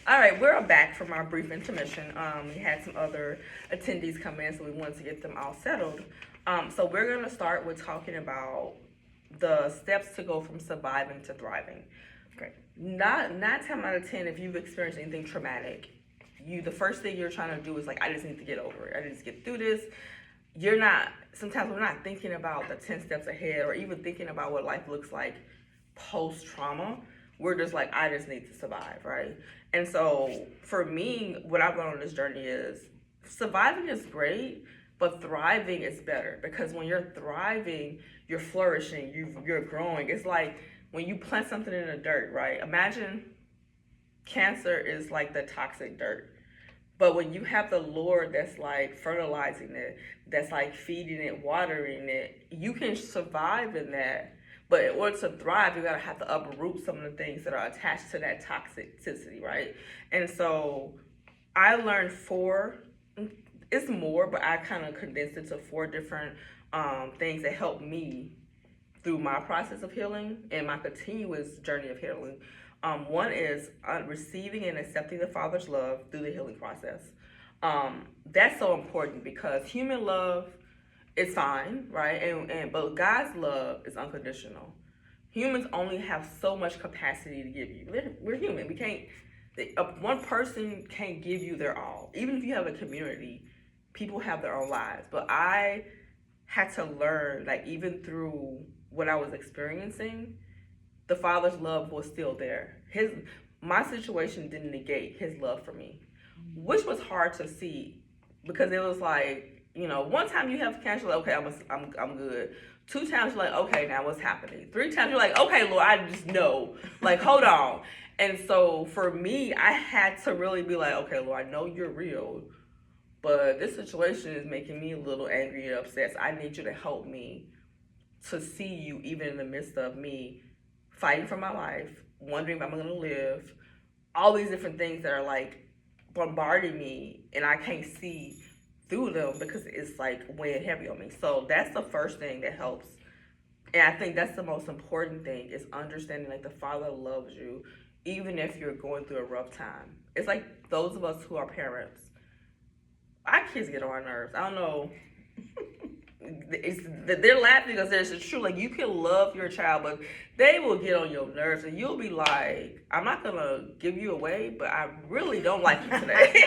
All right, we're back from our brief intermission. We had some other attendees come in, so we wanted to get them all settled. So we're going to start with talking about the steps to go from surviving to thriving. Okay. Not 9 times out of 10, if you've experienced anything traumatic, the first thing you're trying to do is like, I just need to get over it. I need to get through this. Sometimes we're not thinking about the 10 steps ahead or even thinking about what life looks like post trauma. We're just like, I just need to survive, right? And so for me, what I've learned on this journey is surviving is great, but thriving is better, because when you're thriving, you're flourishing, you're growing. It's like when you plant something in the dirt, right? Imagine cancer is like the toxic dirt. But when you have the Lord that's like fertilizing it, that's like feeding it, watering it, you can survive in that. But in order to thrive, you gotta have to uproot some of the things that are attached to that toxicity, right? And so I learned it's more, but I kind of condensed it to 4 different things that helped me through my process of healing and my continuous journey of healing. One is receiving and accepting the Father's love through the healing process. That's so important because human love is fine, right? But God's love is unconditional. Humans only have so much capacity to give you. We're human. We can't. One person can't give you their all. Even if you have a community, people have their own lives. But I had to learn, like, even through what I was experiencing, the Father's love was still there. My situation didn't negate His love for me, which was hard to see, because it was like, one time you have cancer, like, okay, I'm good. 2 times you're like, okay, now what's happening? 3 times you're like, okay, Lord, I just know, like, hold on. And so for me, I had to really be like, okay, Lord, I know you're real, but this situation is making me a little angry and upset. So I need you to help me to see you even in the midst of me fighting for my life, wondering if I'm going to live, all these different things that are like bombarding me, and I can't see through them because it's like weighing heavy on me. So that's the first thing that helps. And I think that's the most important thing, is understanding like the Father loves you even if you're going through a rough time. It's like those of us who are parents, our kids get on our nerves. I don't know. They're laughing because it's true. Like, you can love your child, but they will get on your nerves, and you'll be like, I'm not gonna give you away, but I really don't like you today.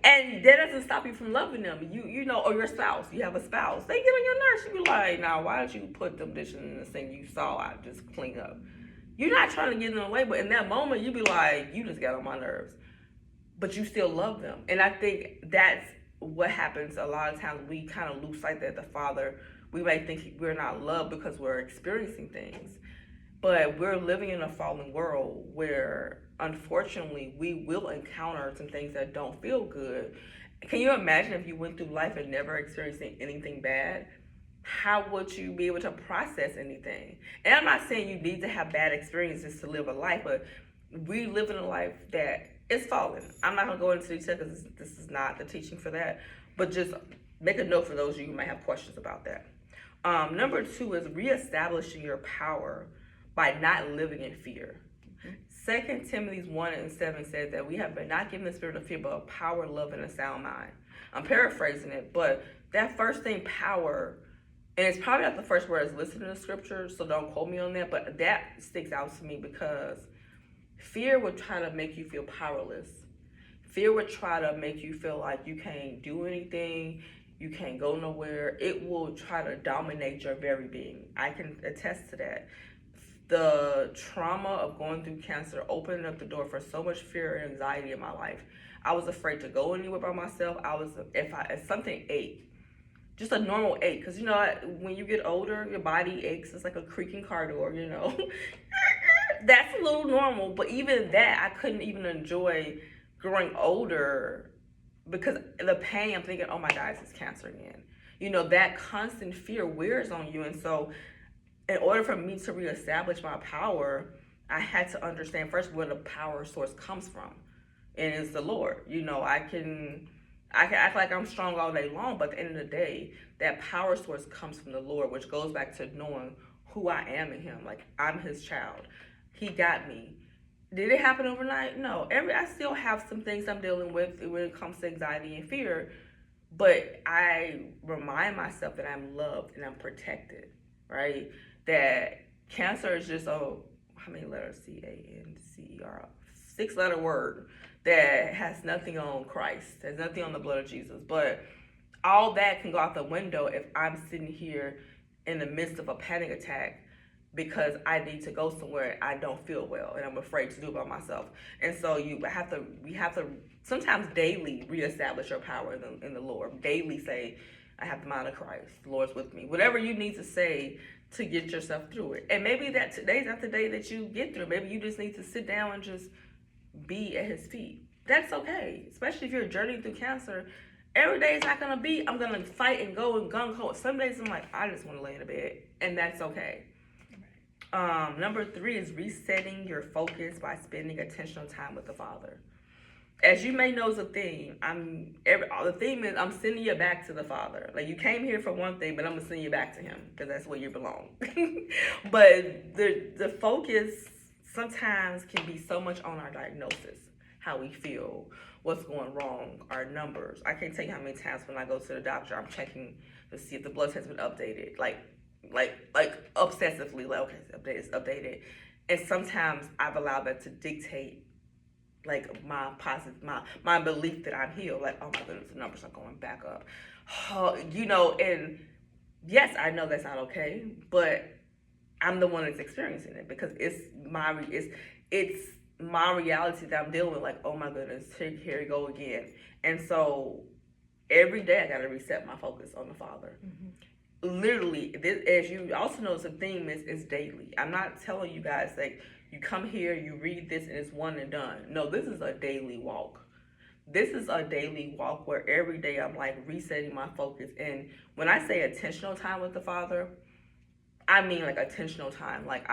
And that doesn't stop you from loving them. Or your spouse. You have a spouse. They get on your nerves. You be like, now, why don't you put them dishes in the sink you saw I just clean up? You're not trying to get them away, but in that moment, you be like, you just got on my nerves. But you still love them. And I think that's what happens a lot of times. We kind of lose sight that the Father, we might think we're not loved because we're experiencing things. But we're living in a fallen world where, unfortunately, we will encounter some things that don't feel good. Can you imagine if you went through life and never experiencing anything bad? How would you be able to process anything? And I'm not saying you need to have bad experiences to live a life, but we live in a life that is fallen. I'm not going to go into detail because this is not the teaching for that, but just make a note for those of you who might have questions about that. Number 2 is reestablishing your power by not living in fear. 2 Timothy 1:7 says that we have been not given the spirit of fear, but of power, love, and a sound mind. I'm paraphrasing it, but that first thing, power, and it's probably not the first word that's listed in the scripture, so don't quote me on that, but that sticks out to me because fear would try to make you feel powerless. Fear would try to make you feel like you can't do anything, you can't go nowhere. It will try to dominate your very being. I can attest to that. The trauma of going through cancer opened up the door for so much fear and anxiety in my life. I was afraid to go anywhere by myself. If something ached, just a normal ache, because when you get older, your body aches. It's like a creaking car door, That's a little normal, but even that, I couldn't even enjoy growing older because the pain. I'm thinking, oh my God, it's cancer again. That constant fear wears on you, and so in order for me to reestablish my power, I had to understand first where the power source comes from, and it's the Lord. I can act like I'm strong all day long, but at the end of the day, that power source comes from the Lord, which goes back to knowing who I am in Him. Like, I'm His child. He got me. Did it happen overnight? No. I still have some things I'm dealing with when it comes to anxiety and fear, but I remind myself that I'm loved and I'm protected, right? That cancer is just how many letters? CANCER, 6 letter word that has nothing on Christ, has nothing on the blood of Jesus. But all that can go out the window if I'm sitting here in the midst of a panic attack because I need to go somewhere I don't feel well and I'm afraid to do it by myself. And so we have to sometimes daily reestablish your power in the Lord. Daily say, I have the mind of Christ. The Lord's with me. Whatever you need to say to get yourself through it. And maybe that today's not the day that you get through. Maybe you just need to sit down and just be at his feet. That's okay. Especially if you're journeying through cancer. Every day is not gonna be, I'm gonna fight and go and gung ho. Some days I'm like, I just wanna lay in the bed. And that's okay. Number 3 is resetting your focus by spending intentional time with the Father. As you may know, is a theme. The theme is I'm sending you back to the Father. Like, you came here for one thing, but I'm gonna send you back to Him because that's where you belong. But the focus sometimes can be so much on our diagnosis, how we feel, what's going wrong, our numbers. I can't tell you how many times when I go to the doctor, I'm checking to see if the blood test has been updated. Like obsessively, like, okay, it's updated. And sometimes I've allowed that to dictate like my belief that I'm healed. Like, oh my goodness, the numbers are going back up. And yes, I know that's not okay, but I'm the one that's experiencing it because it's my reality that I'm dealing with. Like, oh my goodness, here we go again. And so every day I gotta reset my focus on the Father. Mm-hmm. Literally, this, as you also know, the theme is daily. I'm not telling you guys like you come here, you read this, and it's one and done. No, this is a daily walk. This is a daily walk where every day I'm like resetting my focus. And when I say intentional time with the Father, I mean like intentional time. Like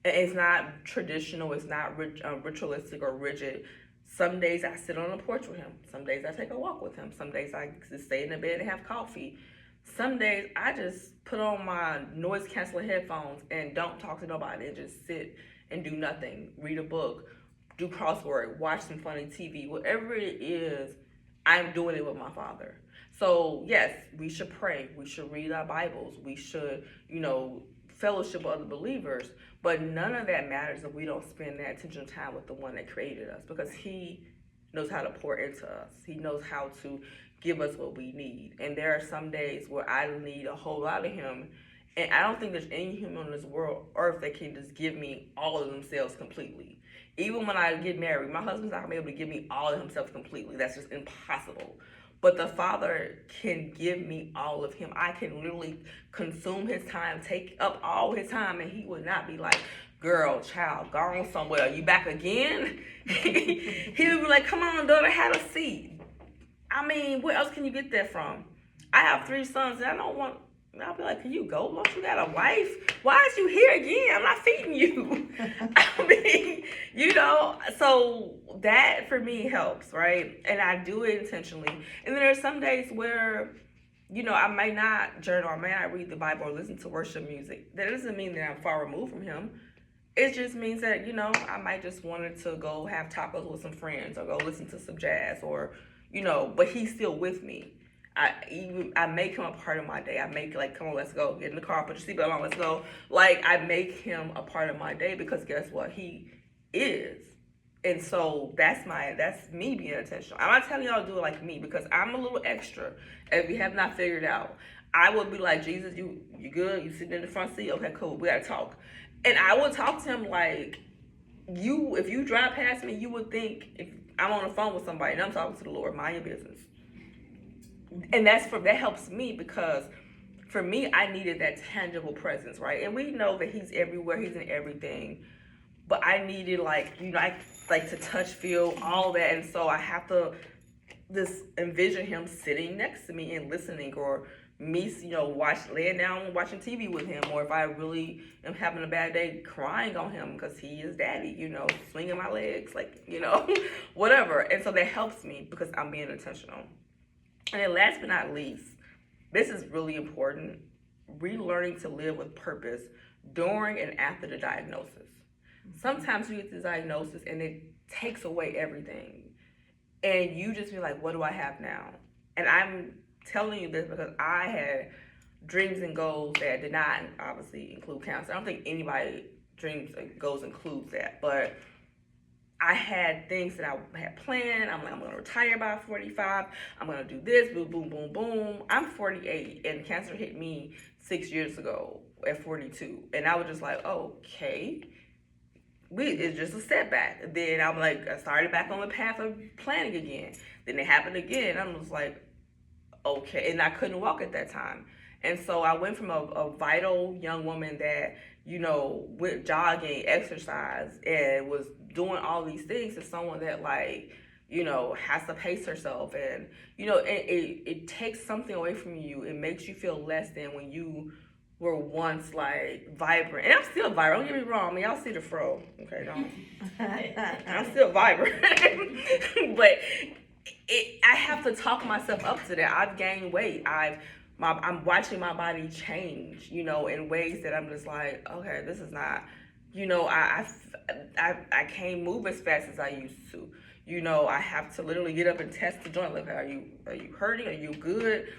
it's not traditional, it's not ritualistic or rigid. Some days I sit on the porch with Him. Some days I take a walk with Him. Some days I just stay in the bed and have coffee. Some days I just put on my noise canceling headphones and don't talk to nobody and just sit and do nothing, read a book, do crossword, watch some funny TV, whatever it is, I'm doing it with my Father. So yes, we should pray, we should read our Bibles, we should, fellowship with other believers, but none of that matters if we don't spend that intentional time with the one that created us, because He knows how to pour into us. He knows how to give us what we need. And there are some days where I need a whole lot of Him. And I don't think there's any human on this world, earth, that can just give me all of themselves completely. Even when I get married, my husband's not gonna be able to give me all of himself completely. That's just impossible. But the Father can give me all of Him. I can literally consume His time, take up all His time, and He would not be like, girl, child, gone somewhere. Are you back again? He would be like, come on, daughter, have a seat. I mean, where else can you get that from? I have 3 sons, and I'll be like, can you go? Don't you got a wife? Why is you here again? I'm not feeding you. I mean, so that for me helps, right? And I do it intentionally. And then there are some days where, I may not journal, I may not read the Bible or listen to worship music. That doesn't mean that I'm far removed from Him. It just means that, I might just wanted to go have tacos with some friends or go listen to some jazz or, but He's still with me. I make Him a part of my day. I make come on, let's go. Get in the car, put your seatbelt on, let's go. Like, I make Him a part of my day because guess what? He is. And so that's me being intentional. I'm not telling y'all to do it like me because I'm a little extra. If you have not figured out, I would be like, Jesus, you good? You sitting in the front seat? Okay, cool. We gotta talk. And I would talk to Him like, if you drive past me, you would think if I'm on the phone with somebody and I'm talking to the Lord, mind your business. And that helps me because for me, I needed that tangible presence, right? And we know that He's everywhere, He's in everything. But I needed I like to touch, feel, all that. And so I have to just envision Him sitting next to me and listening, or me, laying down watching TV with Him, or if I really am having a bad day, crying on Him because He is Daddy, swinging my legs, whatever. And so that helps me because I'm being intentional. And then last but not least, this is really important, relearning to live with purpose during and after the diagnosis. Sometimes you get the diagnosis and it takes away everything. And you just be like, what do I have now? And I'm telling you this because I had dreams and goals that did not obviously include cancer. I don't think anybody dreams and goals includes that, but I had things that I had planned. I'm like, I'm gonna retire by 45. I'm gonna do this, boom, boom, boom, boom. I'm 48 and cancer hit me 6 years ago at 42. And I was just like, okay, it's just a setback. Then I'm like, I started back on the path of planning again. Then it happened again. I was like, okay. And I couldn't walk at that time. And so I went from a vital young woman that, went jogging, exercise, and was doing all these things to someone that has to pace herself. And, it takes something away from you. It makes you feel less than when you were once vibrant. And I'm still vibrant, don't get me wrong. I mean, y'all see the fro. Okay, don't. I'm still vibrant. But I have to talk myself up to that. I've gained weight. I'm watching my body change, in ways that I'm just like, okay, this is not, I can't move as fast as I used to. I have to literally get up and test the joint. Like, are you hurting? Are you good?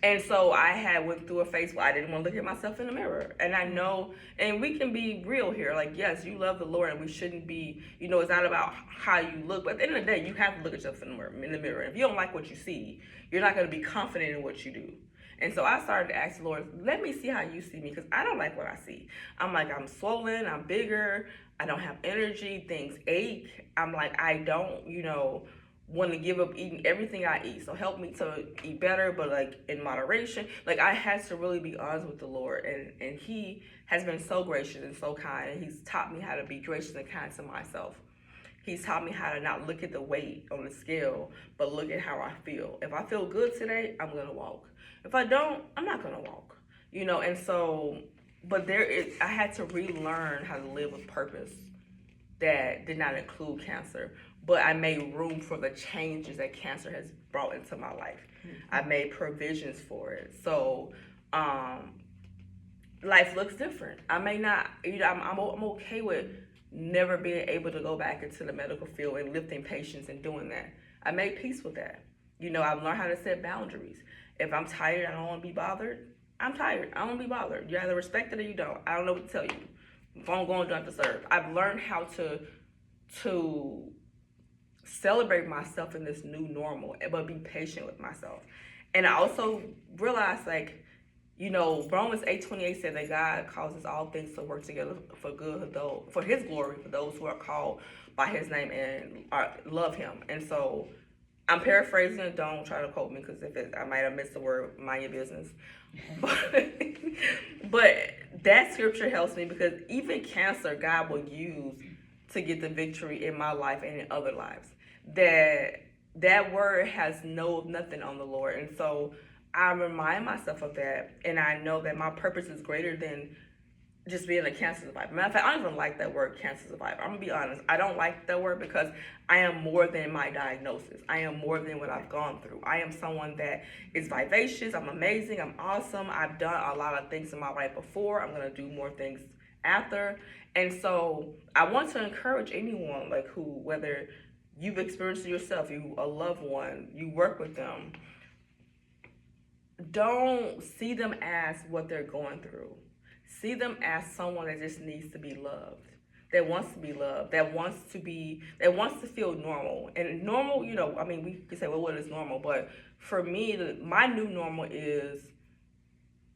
And so I went through a phase where I didn't want to look at myself in the mirror. And I know, and we can be real here. Like, yes, you love the Lord, and we shouldn't be, it's not about how you look. But at the end of the day, you have to look at yourself in the mirror. If you don't like what you see, you're not going to be confident in what you do. And so I started to ask the Lord, let me see how you see me, because I don't like what I see. I'm like, I'm swollen, I'm bigger, I don't have energy, things ache. I'm like, I don't, want to give up eating everything I eat. So help me to eat better, but in moderation. I had to really be honest with the Lord, and He has been so gracious and so kind, and He's taught me how to be gracious and kind to myself. He's taught me how to not look at the weight on the scale, but look at how I feel. If I feel good today, I'm going to walk. If I don't, I'm not going to walk. And so, but I had to relearn how to live with purpose that did not include cancer. But I made room for the changes that cancer has brought into my life. I made provisions for it. So, life looks different. I may not, I'm okay with never being able to go back into the medical field and lifting patients and doing that. I made peace with that. I've learned how to set boundaries. If I'm tired, I don't want to be bothered. I'm tired. I don't want to be bothered. You either respect it or you don't. I don't know what to tell you. If I'm going, don't have to serve. I've learned how to celebrate myself in this new normal, but be patient with myself. And I also realized, Romans 8:28 said that God causes all things to work together for good, for His glory, for those who are called by His name and love Him. And so I'm paraphrasing it. Don't try to quote me, because I might have missed the word. Mind your business. But that scripture helps me, because even cancer, God will use to get the victory in my life and in other lives. That word has nothing on the Lord. And so I remind myself of that, and I know that my purpose is greater than just being a cancer survivor. Matter of fact, I don't even like that word, cancer survivor. I'm gonna be honest. I don't like that word, because I am more than my diagnosis. I am more than what I've gone through. I am someone that is vivacious. I'm amazing. I'm awesome. I've done a lot of things in my life before. I'm gonna do more things after. And so I want to encourage anyone, whether you've experienced it yourself, a loved one, you work with them, don't see them as what they're going through. See them as someone that just needs to be loved, that wants to be loved, that wants to feel normal. And normal, we could say, well, what is normal? But for me, my new normal is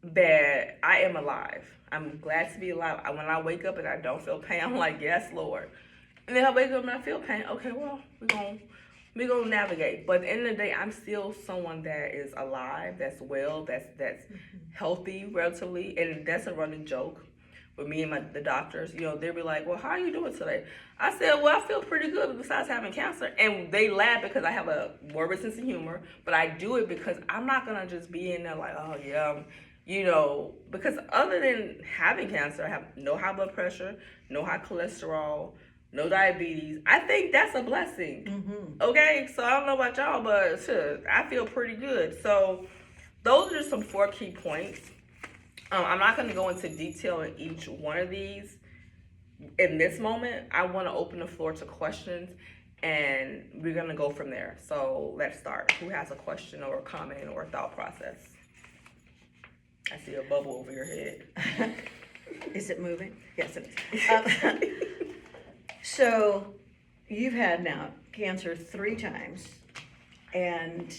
that I am alive. I'm glad to be alive. When I wake up and I don't feel pain, I'm like, yes, Lord. And then I wake up and I feel pain. Okay, well, we're gonna navigate. But at the end of the day, I'm still someone that is alive, that's well, that's healthy relatively. And that's a running joke with me and the doctors. They'll be like, well, how are you doing today? I said, well, I feel pretty good besides having cancer. And they laugh because I have a morbid sense of humor. But I do it because I'm not gonna just be in there like, oh yeah, because other than having cancer, I have no high blood pressure, no high cholesterol, no diabetes. I think that's a blessing. Mm-hmm. Okay, so I don't know about y'all, but I feel pretty good. So those are just some 4 key points. I'm not going to go into detail in each one of these, in this moment, I want to open the floor to questions, and we're going to go from there. So let's start. Who has a question or a comment or a thought process? I see a bubble over your head. Is it moving? Yes, it is. So you've had now cancer 3 times, and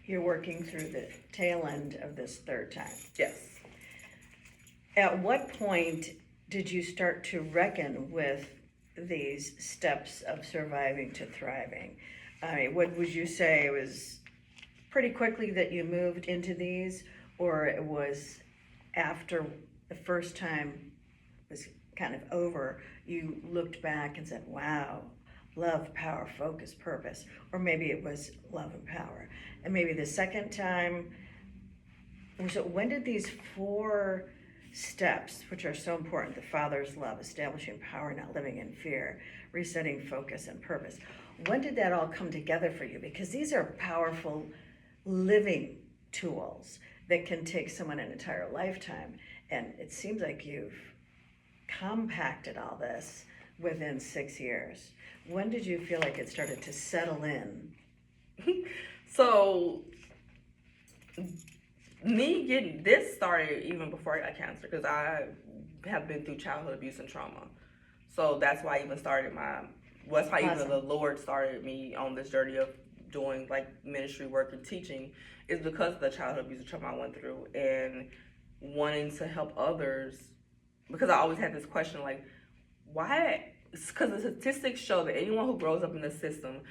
you're working through the tail end of this 3rd time. Yes. At what point did you start to reckon with these steps of surviving to thriving? I mean, what would you say, it was pretty quickly that you moved into these, or it was after the first time was kind of over, you looked back and said, wow, love, power, focus, purpose, or maybe it was love and power. And maybe the second time, so when did these 4 steps, which are so important, the Father's love, establishing power, not living in fear, resetting focus and purpose, when did that all come together for you? Because these are powerful living tools that can take someone an entire lifetime. And it seems like you've compacted all this within 6 years. When did you feel like it started to settle in? So, me getting this started even before I got cancer, because I have been through childhood abuse and trauma. So that's why I even started that's why even the Lord started me on this journey of doing like ministry work and teaching, is because of the childhood abuse and trauma I went through, and wanting to help others, because I always had this question like, why? Because the statistics show that anyone who grows up in the system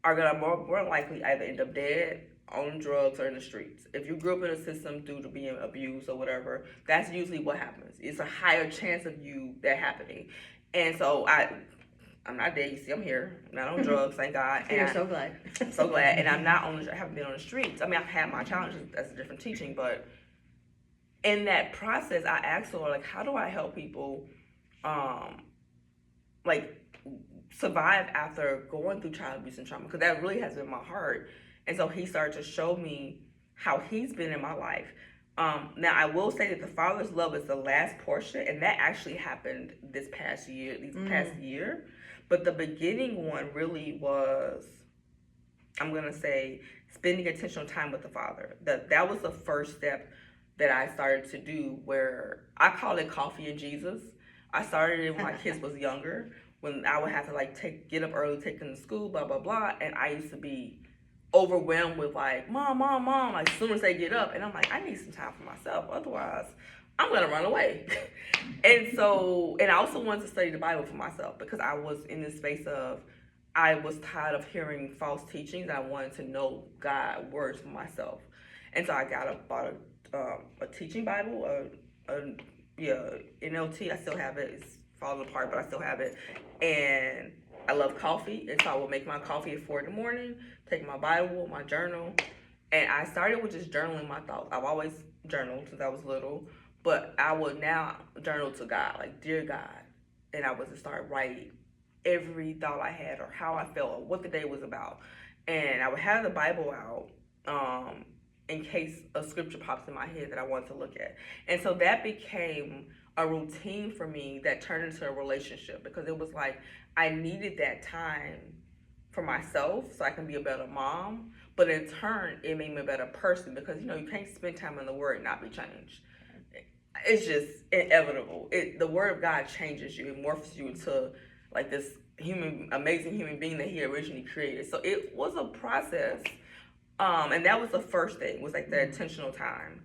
are gonna more likely either end up dead, on drugs, or in the streets. If you grew up in a system due to being abused or whatever, that's usually what happens. It's a higher chance of that happening. And so I'm not dead. You see, I'm here. I'm not on drugs, thank God. And You're so glad. I'm so glad. And I'm not I haven't been on the streets. I mean, I've had my challenges. That's a different teaching. But in that process, I asked the Lord, like, how do I help people, like, survive after going through child abuse and trauma? Because that really has been my heart. And so he started to show me how he's been in my life. Now, I will say that the Father's love is the last portion, and that actually happened this past year. But the beginning one really was, I'm going to say, spending intentional time with the Father. That was the first step that I started to do, where I call it coffee and Jesus. I started it when my kids was younger, when I would have to like get up early, take them to school, blah, blah, blah. And I used to be overwhelmed with like, mom, like as soon as they get up. And I'm like, I need some time for myself. Otherwise, I'm going to run away. And I also wanted to study the Bible for myself, because I was in this space of, I was tired of hearing false teachings. I wanted to know God's words for myself. And so I bought a teaching Bible, NLT. I still have it. It's falling apart, but I still have it. And I love coffee, and so I would make my coffee at 4 in the morning, take my Bible, my journal, and I started with just journaling my thoughts. I've always journaled since I was little, but I would now journal to God, like, dear God, and I would just start writing every thought I had, or how I felt, or what the day was about. And I would have the Bible out in case a scripture pops in my head that I wanted to look at. And so that became a routine for me that turned into a relationship, because it was like I needed that time for myself so I can be a better mom, but in turn it made me a better person, because you can't spend time in the Word and not be changed. It's just inevitable. The Word of God changes you. It morphs you into like this amazing human being that He originally created. So it was a process, and that was the first thing, was like the intentional time.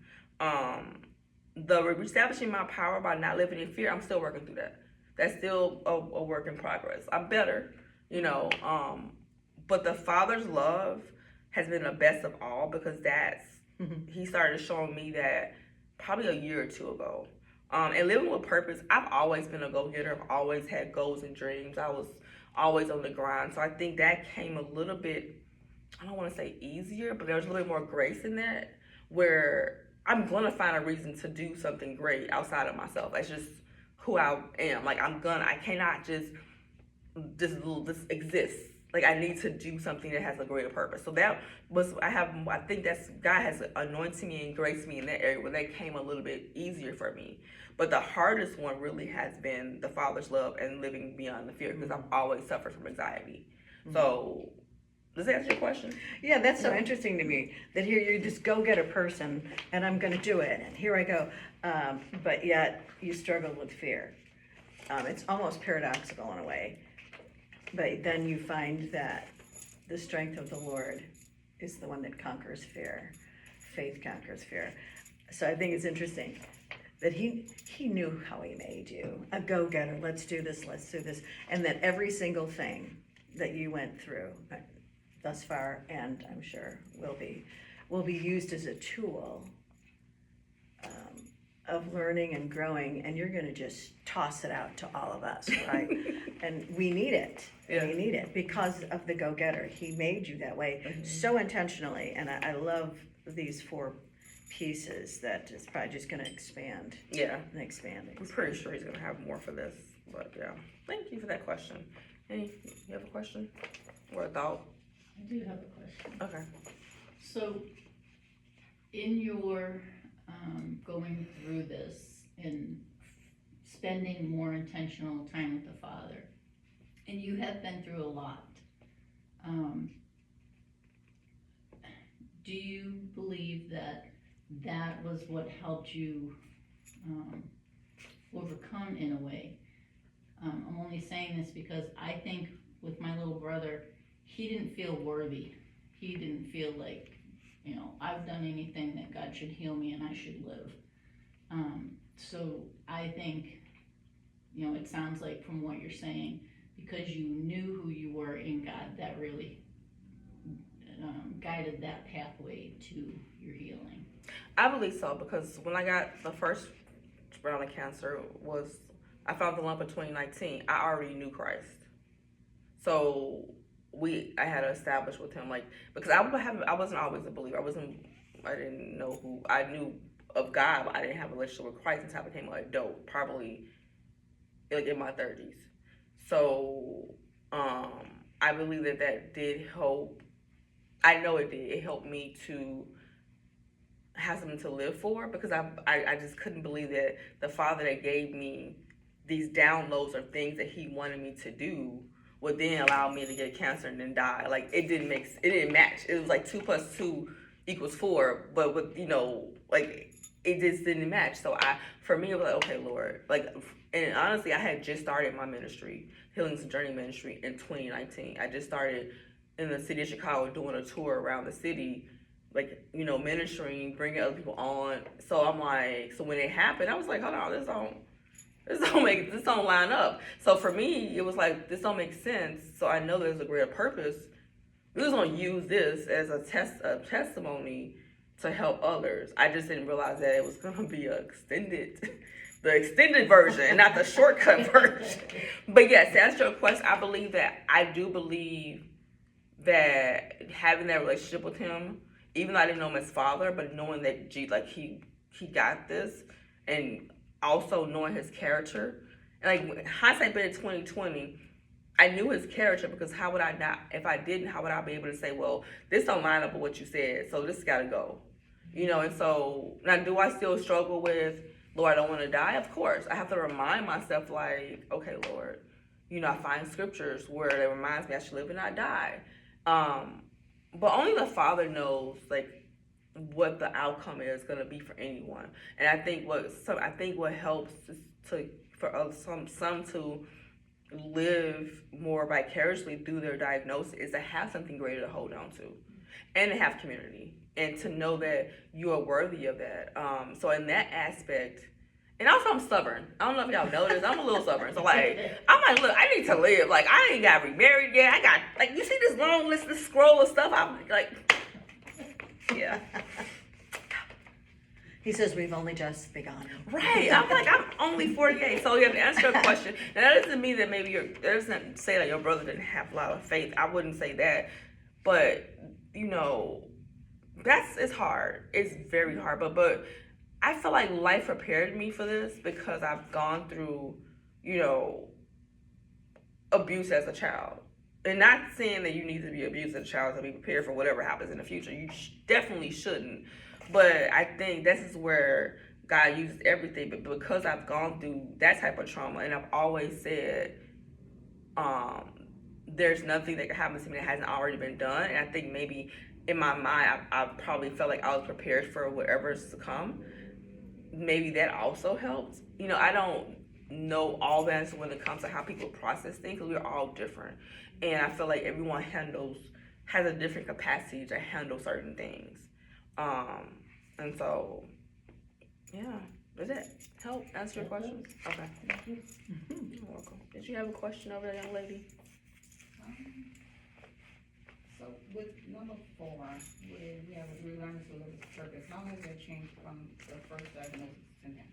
The reestablishing my power by not living in fear, I'm still working through that. That's still a work in progress. I'm better, but the Father's love has been the best of all, because He started showing me that probably a year or 2 ago. And living with purpose, I've always been a go-getter. I've always had goals and dreams. I was always on the grind. So I think that came a little bit, I don't want to say easier, but there was a little more grace in that, where I'm going to find a reason to do something great outside of myself. That's just who I am. Like, I cannot just exist. like I need to do something that has a greater purpose. So that was I think that's God has anointed me and graced me in that area where that came a little bit easier for me. But the hardest one really has been the Father's love and living beyond the fear, because I've always suffered from anxiety. So does that answer your question? Yeah, that's so interesting to me, that here you're this go-getter person, and I'm gonna do it, and here I go. But yet, you struggle with fear. It's almost paradoxical in a way. But then you find that the strength of the Lord is the one that conquers fear. Faith conquers fear. So I think it's interesting that he knew how he made you. A go-getter, let's do this, and that every single thing that you went through thus far, and I'm sure will be used as a tool of learning and growing, and you're gonna just toss it out to all of us, right? And we need it. Yeah. We need it because of the go-getter. He made you that way so intentionally, and I love these 4 pieces that is probably just gonna expand. Yeah. And expand. I'm pretty sure he's gonna have more for this, but yeah. Thank you for that question. You have a question or a thought? I do have a question. Okay. So, in your going through this and spending more intentional time with the Father, and you have been through a lot, do you believe that was what helped you overcome in a way? I'm only saying this because I think with my little brother, he didn't feel worthy. He didn't feel like, I've done anything that God should heal me and I should live. So I think, it sounds like from what you're saying, because you knew who you were in God, that really guided that pathway to your healing. I believe so, because when I got the first round of cancer, I found the lump in 2019. I already knew Christ. So I had to establish with him, because I wasn't always a believer. I didn't know who, I knew of God, but I didn't have a relationship with Christ until I became an adult, probably in my 30s. So I believe that did help. I know it did. It helped me to have something to live for, because I just couldn't believe that the Father that gave me these downloads of things that he wanted me to do would then allow me to get cancer and then die. It didn't match. It was 2 + 2 = 4, but with, it just didn't match. So for me, it was okay, Lord. And honestly, I had just started my ministry, Healing's Journey Ministry, in 2019. I just started in the city of Chicago doing a tour around the city, ministering, bringing other people on. So so when it happened, I was like, hold on, this don't line up. So for me, it was this don't make sense. So I know there's a greater purpose. We're just gonna use this as a testimony to help others. I just didn't realize that it was gonna be the extended version and not the shortcut version. But yes, to answer your question, I do believe that having that relationship with him, even though I didn't know him as Father, but knowing that he got this, and also knowing his character, and hindsight being 2020, I knew his character, because how would I not? If I didn't, how would I be able to say, well, this don't line up with what you said, so this got to go, And so now, do I still struggle with, Lord, I don't want to die? Of course, I have to remind myself, okay, Lord, I find scriptures where it reminds me I should live and not die. But only the Father knows, what the outcome is going to be for anyone. And I think what helps for some to live more vicariously through their diagnosis is to have something greater to hold on to, and to have community, and to know that you are worthy of that. So in that aspect, and also I'm stubborn. I don't know if y'all know this. I'm a little stubborn. So look, I need to live. I ain't got remarried yet. I got you see this long list, this scroll of stuff. I'm yeah. He says we've only just begun. Right. I'm only 48. So you have to answer your question. And that doesn't mean that that doesn't say that your brother didn't have a lot of faith. I wouldn't say that. But, it's hard. It's very hard. But I feel like life prepared me for this, because I've gone through, abuse as a child. and not saying that you need to be abused as a child to be prepared for whatever happens in the future. You definitely shouldn't. But I think this is where God uses everything. But because I've gone through that type of trauma, and I've always said, there's nothing that can happen to me that hasn't already been done. And I think maybe in my mind, I probably felt like I was prepared for whatever's to come. Maybe that also helped. I don't know all the answers when it comes to how people process things, because we're all different. And I feel like everyone has a different capacity to handle certain things. And so, yeah, does that help answer your questions? Okay. Thank you. You're welcome. Did you have a question over there, young lady? So with number 4, where we have a relearn to live with purpose, how has that changed from the first diagnosis to now?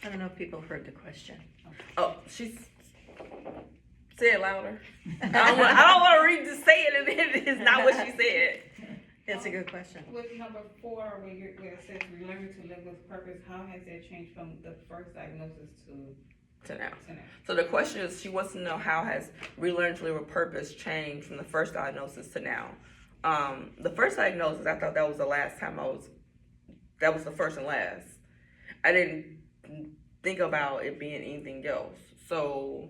I don't know if people heard the question. Oh, say it louder. I don't want to read to say it, and then it's not what she said. It's a good question. With number 4, where it says relearn to live with purpose, how has that changed from the first diagnosis to To now. now? So the question is, she wants to know how has relearn to live with purpose changed from the first diagnosis to now. The first diagnosis, I thought that was the last time that was the first and last. I didn't think about it being anything else. So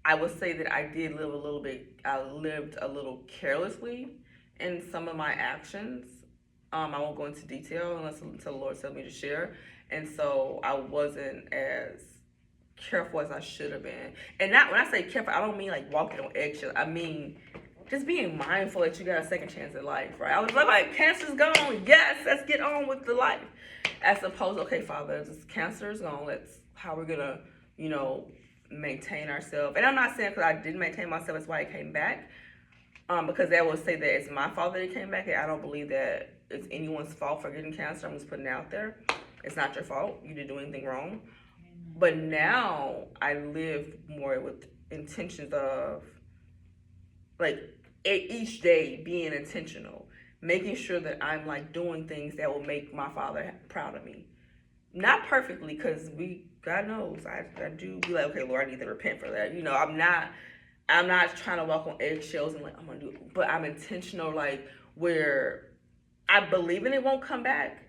I would say that I did live I lived a little carelessly in some of my actions. I won't go into detail until the Lord tells me to share. And so I wasn't as careful as I should have been. And not when I say careful, I don't mean like walking on eggshells. I mean just being mindful that you got a second chance in life, right? I was like, cancer's gone. Yes, let's get on with the life. As opposed to, okay, Father, this cancer is gone. How we're gonna, maintain ourselves. And I'm not saying because I didn't maintain myself, that's why I came back. Because that would say that it's my fault that it came back. And I don't believe that it's anyone's fault for getting cancer. I'm just putting it out there. It's not your fault. You didn't do anything wrong. But now I live more with intentions of, like, each day being intentional. Making sure that I'm, like, doing things that will make my Father proud of me. Not perfectly, because God knows, I do be like, okay, Lord, I need to repent for that. I'm not trying to walk on eggshells and like, I'm going to do it. But I'm intentional, like, where I believe in it won't come back.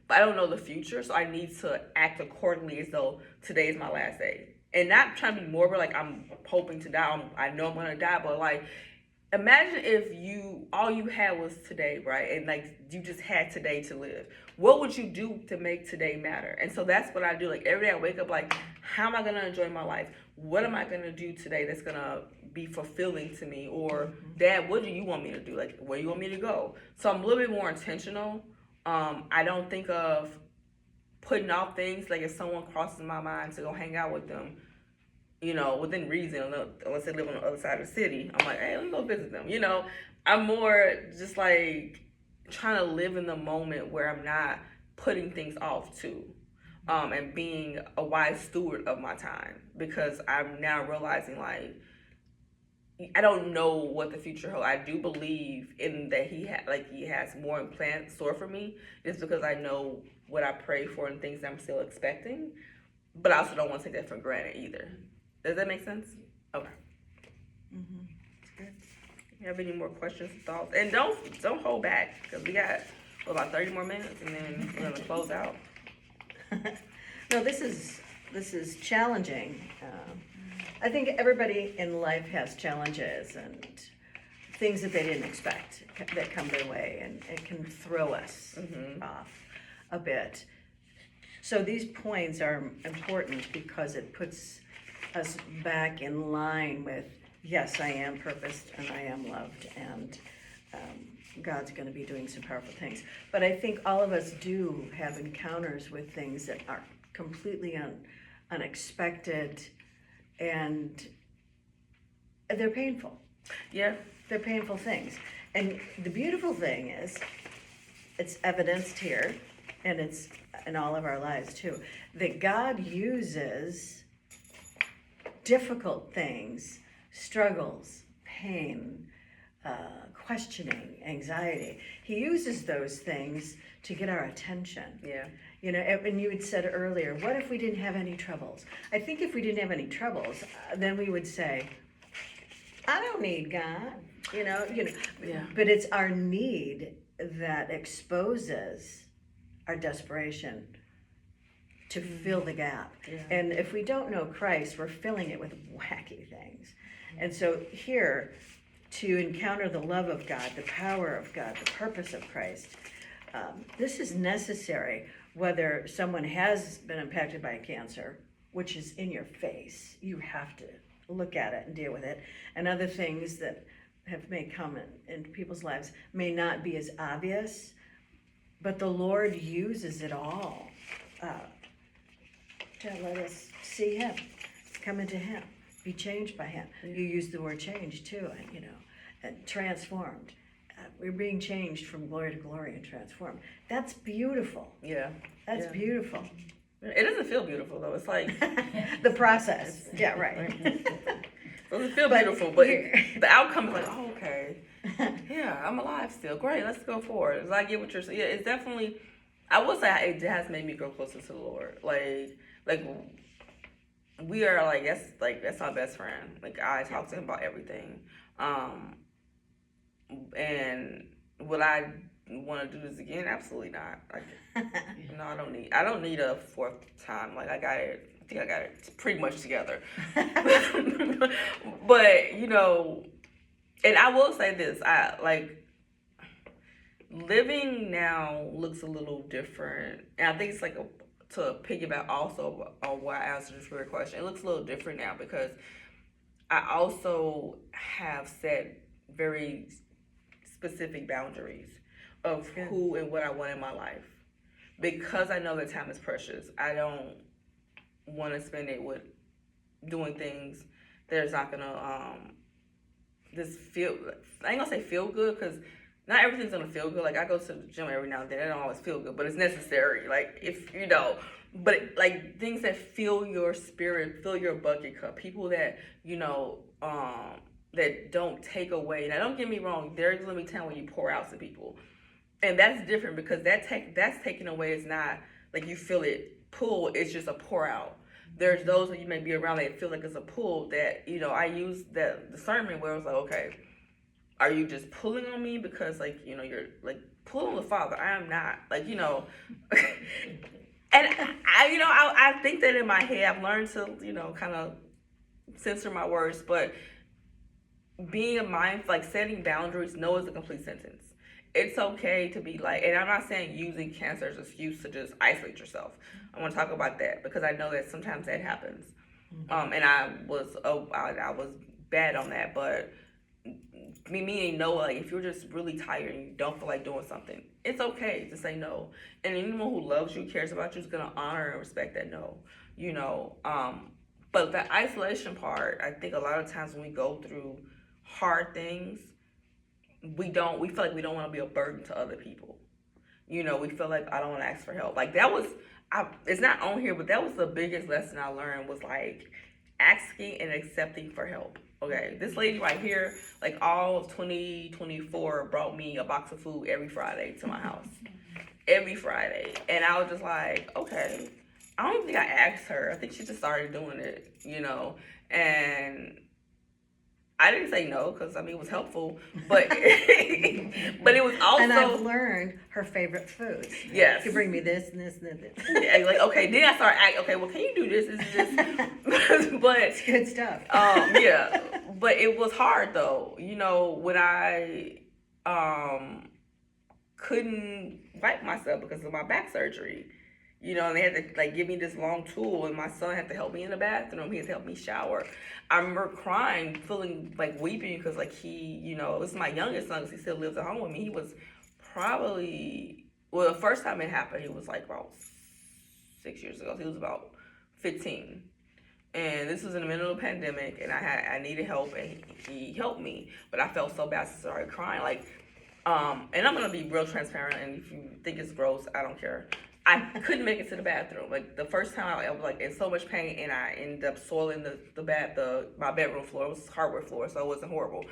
But I don't know the future, so I need to act accordingly as though today is my last day. And not trying to be morbid, like I'm hoping to die. I know I'm going to die, but like, imagine if all you had was today, right? And like, you just had today to live. What would you do to make today matter? And so that's what I do. Like every day I wake up like, how am I going to enjoy my life? What am I going to do today that's going to be fulfilling to me? Or Dad, what do you want me to do? Like, where do you want me to go? So I'm a little bit more intentional. I don't think of putting off things. Like if someone crosses my mind to go hang out with them, within reason, unless they live on the other side of the city, I'm like, hey, let me go visit them. I'm more just like trying to live in the moment where I'm not putting things off too, and being a wise steward of my time, because I'm now realizing like I don't know what the future holds. I do believe in that he has more in store for me, just because I know what I pray for and things that I'm still expecting, but I also don't want to take that for granted either. Does that make sense? Okay. Mm-hmm. That's good. You have any more questions or thoughts? And don't hold back, because we got about 30 more minutes, and then we're gonna close out. No, this is challenging. I think everybody in life has challenges and things that they didn't expect that come their way, and it can throw us off a bit. So these points are important because it puts us back in line with, yes, I am purposed and I am loved, and God's going to be doing some powerful things. But I think all of us do have encounters with things that are completely unexpected, and they're painful. Yeah. They're painful things. And the beautiful thing is, it's evidenced here, and it's in all of our lives too, that God uses difficult things, struggles, pain, questioning, anxiety. He uses those things to get our attention. Yeah. You know, and you had said earlier, what if we didn't have any troubles? I think if we didn't have any troubles, then we would say, I don't need God. You know. Yeah. But it's our need that exposes our desperation to fill the gap. Yeah. And if we don't know Christ, we're filling it with wacky things. And so here, to encounter the love of God, the power of God, the purpose of Christ, this is necessary whether someone has been impacted by cancer, which is in your face. You have to look at it and deal with it. And other things that may come in people's lives may not be as obvious, but the Lord uses it all to let us see Him, come into Him, be changed by Him. You use the word change too, and transformed. We're being changed from glory to glory and transformed. That's beautiful. Yeah. That's beautiful. It doesn't feel beautiful though. It's like The process. Yeah, right. it doesn't feel But beautiful, but here- the outcome is like, oh, okay. Yeah, I'm alive still. Great, let's go forward. I get what you're saying. Yeah, it's definitely. I will say it has made me grow closer to the Lord. Like we are that's my best friend. Like I talk to him about everything. And would I want to do this again? Absolutely not. No, I don't need a fourth time. Like I think I got it pretty much together. But and I will say this, I like living now looks a little different. And I think it's like to piggyback also on what I answered this your question. It looks a little different now because I also have set very specific boundaries of who and what I want in my life. Because I know that time is precious, I don't want to spend it with doing things that is not gonna just feel. I ain't gonna say feel good because not everything's gonna feel good. Like I go to the gym every now and then. It don't always feel good, but it's necessary. Like if but like things that fill your spirit, fill your bucket cup. People that that don't take away. Now don't get me wrong. There's gonna be time when you pour out to people. And that's different because that's taken away. It's not like you feel it pull. It's just a pour out. There's those that you may be around that feel like it's a pull. That I use that discernment where it's like, okay, are you just pulling on me because you're like pulling on the Father? I am not and I think that in my head I've learned to kind of censor my words, but being a mindful, like setting boundaries, no is a complete sentence. It's okay to be like, and I'm not saying using cancer as an excuse to just isolate yourself. I want to talk about that because I know that sometimes that happens. And I was bad on that, but meaning no, like if you're just really tired and you don't feel like doing something, it's okay to say no. And anyone who loves you, cares about you, is gonna honor and respect that no. But the isolation part, I think a lot of times when we go through hard things, we feel like we don't want to be a burden to other people. We feel like I don't want to ask for help. Like that was, it's not on here, but that was the biggest lesson I learned was like asking and accepting for help. Okay, this lady right here, like all of 2024, brought me a box of food every Friday to my house. Every Friday. And I was just like, okay. I don't think I asked her. I think she just started doing it, and I didn't say no because it was helpful, but but it was also. And I've learned her favorite foods. Yes. She bring me this and this and this. Yeah, like okay, then I started asking. Okay, well, can you do this? This is this, but It's good stuff. Yeah, but it was hard though. When I couldn't wipe myself because of my back surgery. And they had to give me this long tool, and my son had to help me in the bathroom. He had to help me shower. I remember crying, feeling like weeping because he, this is my youngest son because he still lives at home with me. He was probably, the first time it happened, he was like about 6 years ago. So he was about 15. And this was in the middle of the pandemic, and I needed help, and he helped me. But I felt so bad, so I started crying. And I'm gonna be real transparent. And if you think it's gross, I don't care. I couldn't make it to the bathroom. Like the first time I was in so much pain, and I ended up soiling my bedroom floor. It was hardwood floor, so it wasn't horrible.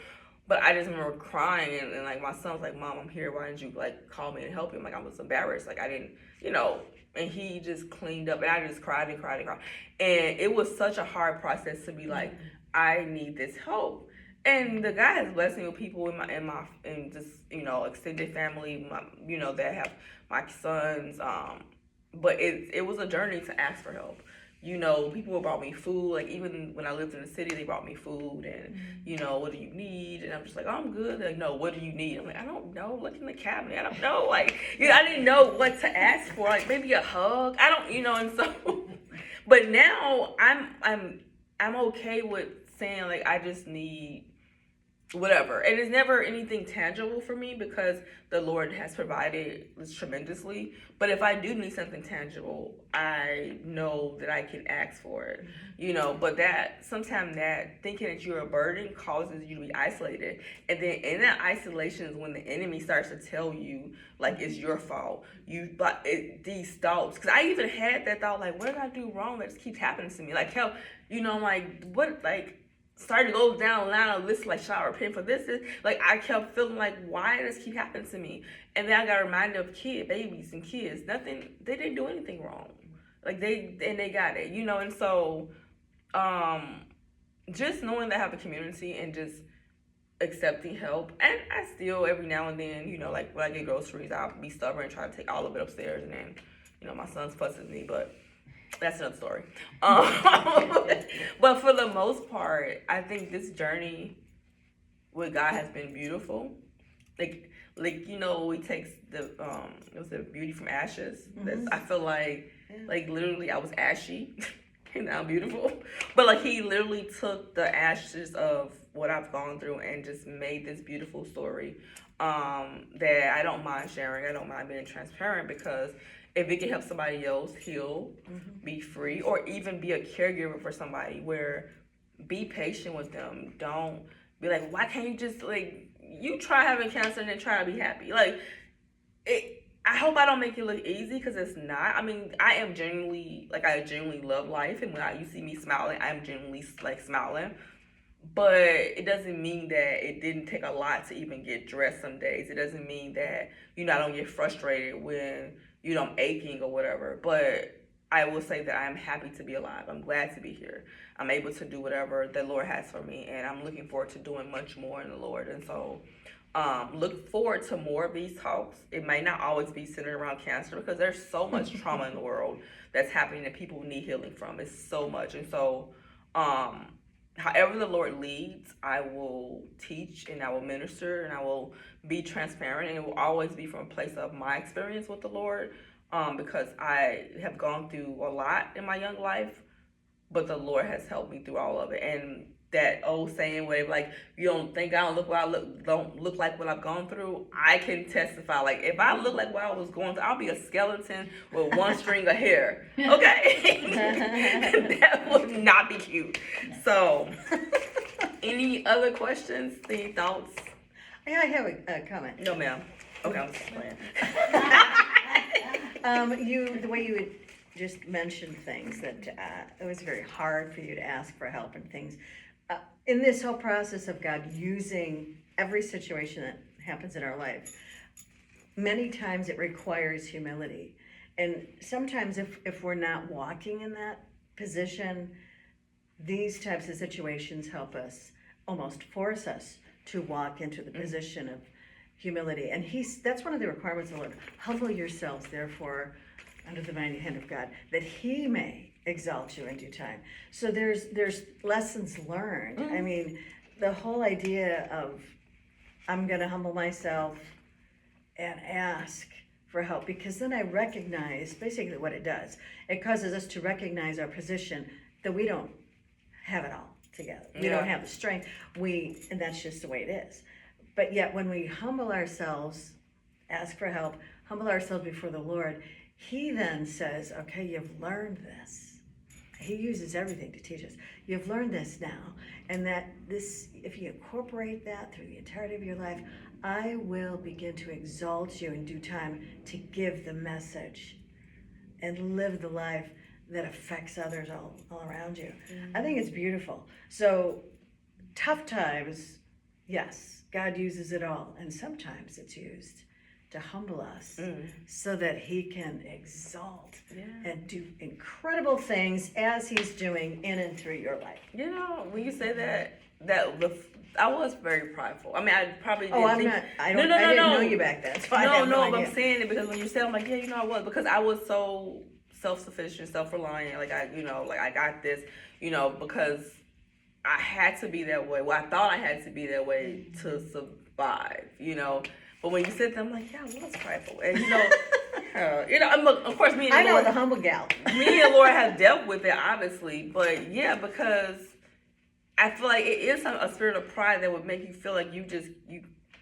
But I just remember crying, and like my son was like, "Mom, I'm here. Why didn't you like call me and help him?" Like I was embarrassed. Like I didn't, you know. And he just cleaned up, and I just cried and cried and cried. And it was such a hard process to be like, I need this help. And the guy has blessed me with people in just, you know, extended family, you know, that have my sons. But it was a journey to ask for help. You know, people brought me food. Like even when I lived in the city, they brought me food, and you know, what do you need? And I'm just like, oh, I'm good. Like, no, what do you need? I'm like, I don't know. Look in the cabinet. I don't know. Like, you know, I didn't know what to ask for. Like maybe a hug. I don't, you know. And so, but now I'm okay with saying like I just need whatever. And it's never anything tangible for me because the Lord has provided this tremendously. But if I do need something tangible, I know that I can ask for it, you know. But that sometimes that thinking that you're a burden causes you to be isolated. And then in that isolation is when the enemy starts to tell you like it's your fault. These thoughts, because I even had that thought like, what did I do wrong that just keeps happening to me? Like hell, you know, like what, like started to go down the line of list like, should I repent for this? Like I kept feeling like, why does this keep happening to me? And then I got reminded of babies and kids. They didn't do anything wrong. Like they got it, you know. And so, just knowing that I have a community and just accepting help. And I still every now and then, you know, like when I get groceries, I'll be stubborn and try to take all of it upstairs, and then, you know, my son's fussing me, but that's another story. But for the most part, I think this journey with God has been beautiful. Like you know, he takes it was the beauty from ashes. That's, I feel like literally I was ashy and now I'm beautiful. But like he literally took the ashes of what I've gone through and just made this beautiful story that I don't mind sharing. I don't mind being transparent because if it can help somebody else heal, be free, or even be a caregiver for somebody, where be patient with them. Don't be like, why can't you just like, you try having cancer and then try to be happy. Like it. I hope I don't make it look easy because it's not. I mean, I genuinely love life, and when you see me smiling, I'm genuinely like smiling. But it doesn't mean that it didn't take a lot to even get dressed some days. It doesn't mean that, you know, I don't get frustrated when, you know, I'm aching or whatever. But I will say that I'm happy to be alive. I'm glad to be here. I'm able to do whatever the Lord has for me. And I'm looking forward to doing much more in the Lord. And so look forward to more of these talks. It might not always be centered around cancer because there's so much trauma in the world that's happening that people need healing from. It's so much. And so however the Lord leads, I will teach and I will minister and I will be transparent, and it will always be from a place of my experience with the Lord, because I have gone through a lot in my young life, but the Lord has helped me through all of it. And that old saying where like, you don't think I don't look like what I've gone through, I can testify. Like if I look like what I was going through, I'll be a skeleton with one string of hair. Okay? That would not be cute. So any other questions? Any thoughts? Yeah, I have a comment. No, ma'am. Okay, I'm just playing. The way you would just mention things that it was very hard for you to ask for help and things. In this whole process of God using every situation that happens in our life, many times it requires humility. And sometimes if we're not walking in that position, these types of situations help us, almost force us to walk into the position of humility. And that's one of the requirements of the Lord. Humble yourselves, therefore, under the mighty hand of God, that he may exalt you in due time. So there's lessons learned. I mean, the whole idea of I'm going to humble myself and ask for help, because then I recognize basically what it does. It causes us to recognize our position, that we don't have it all together. We don't have the strength. And that's just the way it is. But yet when we humble ourselves, ask for help, humble ourselves before the Lord, he then says, okay, you've learned this. He uses everything to teach us. You've learned this now, and that this, if you incorporate that through the entirety of your life, I will begin to exalt you in due time to give the message and live the life that affects others all around you. I think it's beautiful. So tough times, yes, God uses it all, and sometimes it's used to humble us so that he can exalt and do incredible things as he's doing in and through your life. You know, when you say I was very prideful. I mean, I probably didn't I didn't know you back then, so I have no but idea. I'm saying it because when you said, I'm like, yeah, you know, I was, because I was so self-sufficient, self-reliant, like I got this, because I had to be that way. Well, I thought I had to be that way to survive, But when you said that, I'm like, yeah, I was prideful, and of course, me and I the know Lord, the humble gal. me and Laura have dealt with it, obviously, but yeah, because I feel like it is a spirit of pride that would make you feel like you just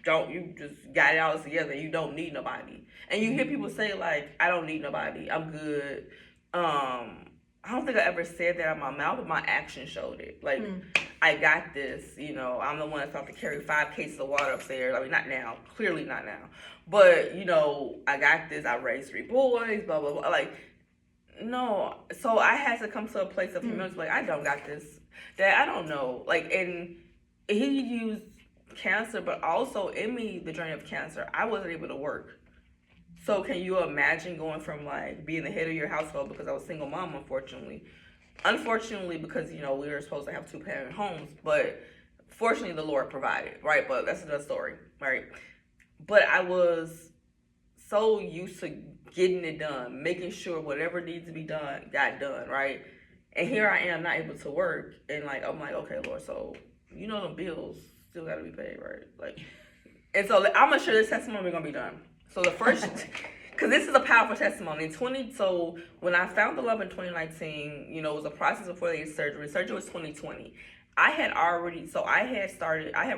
got it all together. You don't need nobody, and you hear people say like, I don't need nobody, I'm good. I don't think I ever said that out of my mouth, but my action showed it. Like, I got this, I'm the one that's about to carry 5 cases of water upstairs. I mean, not now, clearly not now. But, I got this, I raised 3 boys, blah, blah, blah. Like, no. So I had to come to a place of humility, like, I don't got this. That I don't know. Like, and he used cancer, but also in me, the journey of cancer, I wasn't able to work. So can you imagine going from like being the head of your household, because I was a single mom, unfortunately, because we were supposed to have 2-parent homes, but fortunately the Lord provided, right? But that's another story, right? But I was so used to getting it done, making sure whatever needs to be done got done, right? And here I am not able to work, and like I'm like, okay, Lord, so them bills still got to be paid, right? Like, and so I'm gonna share this testimony. We're gonna be done. So the first, because this is a powerful testimony. So when I found the love in 2019, it was a process before they did surgery. Surgery was 2020. I had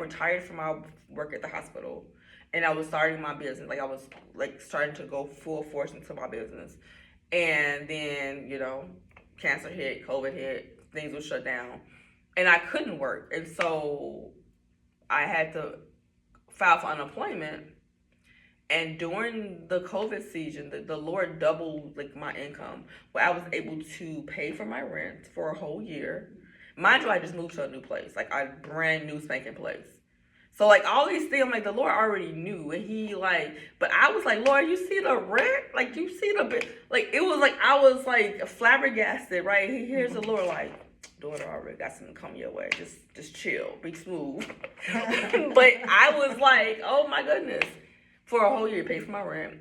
retired from my work at the hospital, and I was starting my business. Like I was like starting to go full force into my business. And then, cancer hit, COVID hit, things were shut down, and I couldn't work. And so I had to file for unemployment. And during the COVID season, the Lord doubled like my income, where I was able to pay for my rent for a whole year. Mind you, I just moved to a new place, like a brand new spanking place. So like all these things, like the Lord already knew, and he like, but I was like, Lord, you see the rent? Like you see like it was like I was like flabbergasted, right? Here's the Lord like, daughter, already got something coming your way. Just chill, be smooth. But I was like, oh my goodness. For a whole year, paid for my rent.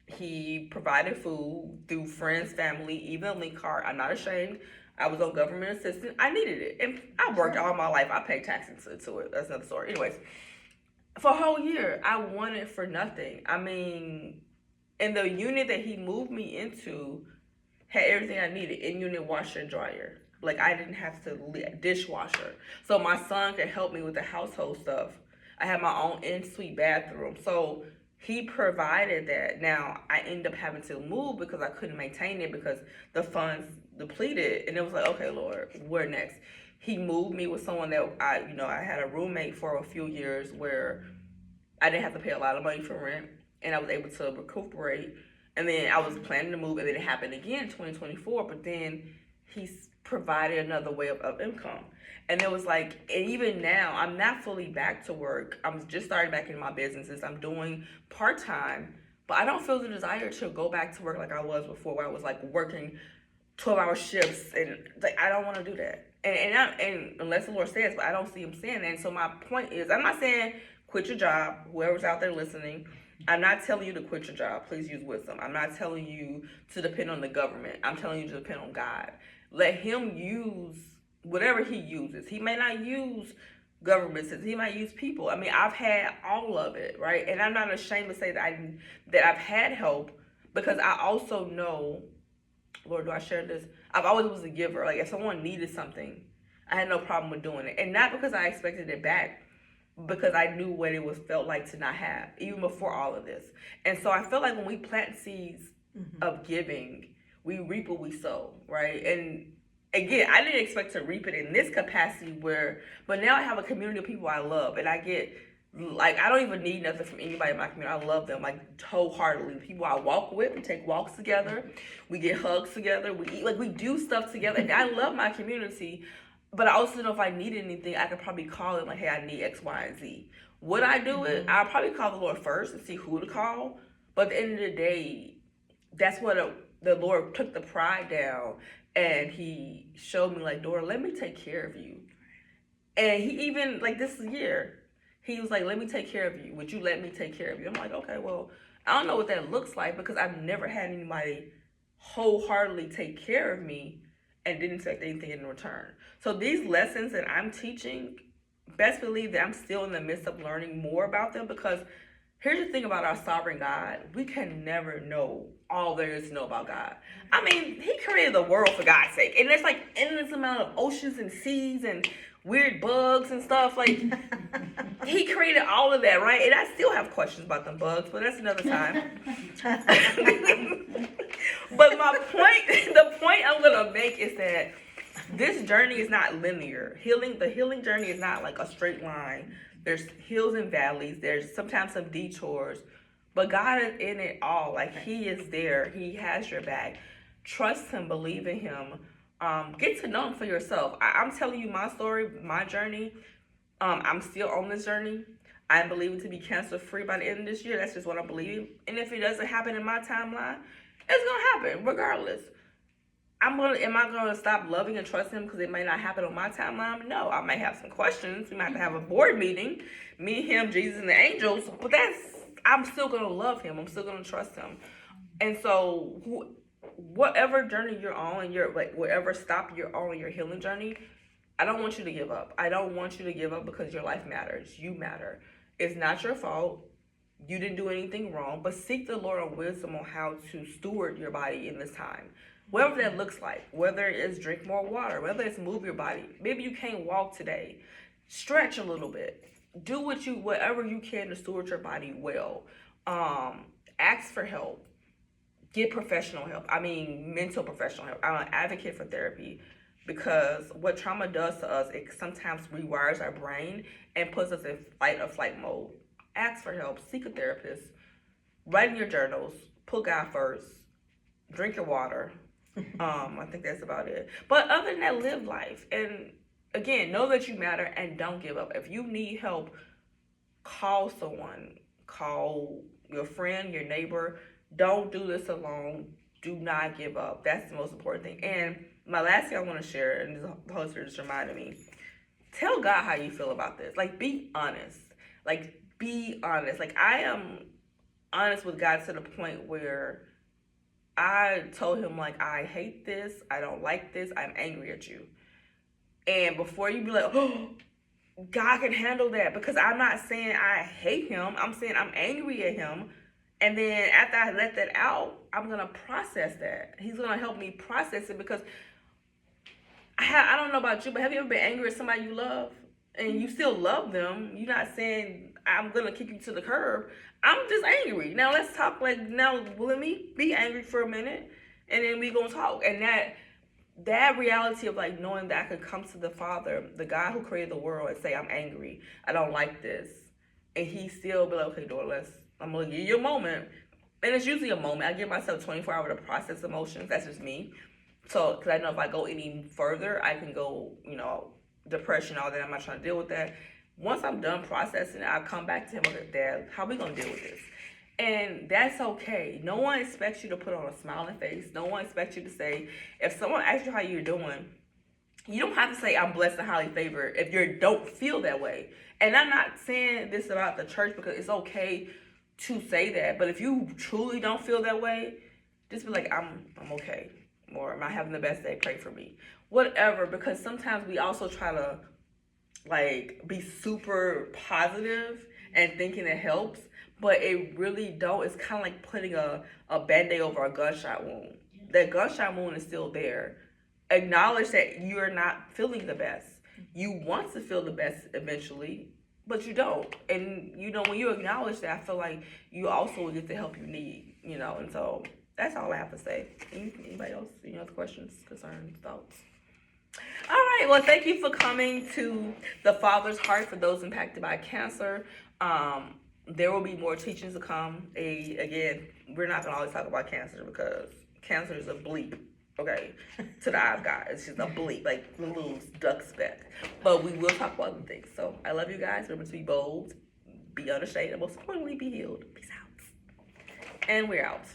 He provided food through friends, family, even a link card. I'm not ashamed. I was on government assistance. I needed it. And I worked all my life. I paid taxes to it. That's another story. Anyways, for a whole year, I wanted for nothing. I mean, and the unit that he moved me into had everything I needed. In-unit washer and dryer. Like, I didn't have to dishwasher. So my son could help me with the household stuff. I had my own in-suite bathroom. So he provided that. Now, I ended up having to move because I couldn't maintain it because the funds depleted. And it was like, okay, Lord, where next? He moved me with someone that I had a roommate for a few years where I didn't have to pay a lot of money for rent. And I was able to recuperate. And then I was planning to move, and then it happened again in 2024. But then he's provided another way of income. And it was like, and even now, I'm not fully back to work. I'm just starting back in my businesses. I'm doing part-time, but I don't feel the desire to go back to work like I was before, where I was like working 12-hour shifts, and like I don't want to do that. And unless the Lord says, but I don't see him saying that. And so my point is, I'm not saying quit your job, whoever's out there listening. I'm not telling you to quit your job. Please use wisdom. I'm not telling you to depend on the government. I'm telling you to depend on God. Let him use whatever he uses. He may not use government systems. He might use people. I mean, I've had all of it, right? And I'm not ashamed to say that I've had help, because I also know, Lord, do I share this? I've always was a giver. Like if someone needed something, I had no problem with doing it. And not because I expected it back, because I knew what it was felt like to not have, even before all of this. And so I feel like when we plant seeds of giving, we reap what we sow, right? And again, I didn't expect to reap it in this capacity but now I have a community of people I love, and I get, like, I don't even need nothing from anybody in my community. I love them, like, wholeheartedly. People I walk with, we take walks together, we get hugs together, we eat, like, we do stuff together, and I love my community. but I also know if I needed anything, I could probably call him like, hey, I need X, Y, and Z. Would I do it? I'll probably call the Lord first and see who to call. But at the end of the day, that's what the Lord took the pride down, and He showed me like, Dora, let me take care of you. And He even like this year, He was like, let me take care of you. Would you let me take care of you? I'm like, okay, well, I don't know what that looks like because I've never had anybody wholeheartedly take care of me and didn't expect anything in return. So these lessons that I'm teaching, best believe that I'm still in the midst of learning more about them, because here's the thing about our sovereign God. We can never know all there is to know about God. I mean, He created the world for God's sake. And there's like endless amount of oceans and seas and weird bugs and stuff. Like, He created all of that, right? And I still have questions about them bugs, but that's another time. But the point I'm gonna make is that this journey is not linear. The healing journey is not like a straight line. There's hills and valleys. There's sometimes some detours, but God is in it all. Like, He is there. He has your back. Trust Him. Believe in Him. Get to know Him for yourself. I'm telling you my story, my journey. I'm still on this journey. I believe it to be cancer free by the end of this year. That's just what I believe. And if it doesn't happen in my timeline, it's gonna happen regardless. Am I gonna stop loving and trusting Him because it may not happen on my timeline? No, I may have some questions. We might have to have a board meeting, me, Him, Jesus, and the angels. But I'm still gonna love Him. I'm still gonna trust Him. And so, whatever journey you're on, whatever stop you're on your healing journey, I don't want you to give up. I don't want you to give up because your life matters. You matter. It's not your fault. You didn't do anything wrong, but seek the Lord on wisdom on how to steward your body in this time. Whatever that looks like, whether it's drink more water, whether it's move your body. Maybe you can't walk today. Stretch a little bit. Do whatever you can to steward your body well. Ask for help. Get professional help. I mean, mental professional help. I'm an advocate for therapy because what trauma does to us, it sometimes rewires our brain and puts us in fight or flight mode. Ask for help. Seek a therapist. Write in your journals. Put God first. Drink your water. I think that's about it. But other than that, live life. And again, know that you matter and don't give up. If you need help, call someone. Call your friend, your neighbor. Don't do this alone. Do not give up. That's the most important thing. And my last thing I want to share, and the Holy Spirit just reminded me, tell God how you feel about this. Like, be honest. Like, be honest. Like, I am honest with God to the point where I told Him, like, I hate this. I don't like this. I'm angry at you. And before you be like, oh, God can handle that, because I'm not saying I hate Him. I'm saying I'm angry at Him. And then after I let that out, I'm going to process that. He's going to help me process it, because I don't know about you, but have you ever been angry at somebody you love and you still love them? You're not saying I'm going to kick you to the curb. I'm just angry. Now let's talk. Like, now let me be angry for a minute, and then we going to talk. And that reality of like knowing that I could come to the Father, the God who created the world, and say, I'm angry. I don't like this. And He still be like, okay, Dora, I'm going to give you a moment. And it's usually a moment. I give myself 24 hours to process emotions. That's just me. So, because I know if I go any further, I can go, depression, all that. I'm not trying to deal with that. Once I'm done processing it, I'll come back to Him. Okay, Dad, how are we going to deal with this? And that's okay. No one expects you to put on a smiling face. No one expects you to say, if someone asks you how you're doing, you don't have to say, I'm blessed and highly favored if you don't feel that way. And I'm not saying this about the church because it's okay to say that. But if you truly don't feel that way, just be like, I'm okay. Or am I having the best day? Pray for me. Whatever, because sometimes we also try to like be super positive and thinking it helps, but it really don't. It's kind of like putting a Band-Aid over a gunshot wound. That gunshot wound is still there. Acknowledge that you're not feeling the best. You want to feel the best eventually, but you don't. And when you acknowledge that, I feel like you also will get the help you need, and so that's all I have to say. Anybody else? Any other questions, concerns, thoughts? All right. Well, thank you for coming to the Father's Heart for those impacted by cancer. There will be more teachings to come. Again, we're not going to always talk about cancer because cancer is a bleep Okay, to the eye of God, it's just a bleep, like a little duck speck. But we will talk about other things. So I love you guys. Remember to be bold, be unashamed, and most importantly, be healed. Peace out. And we're out.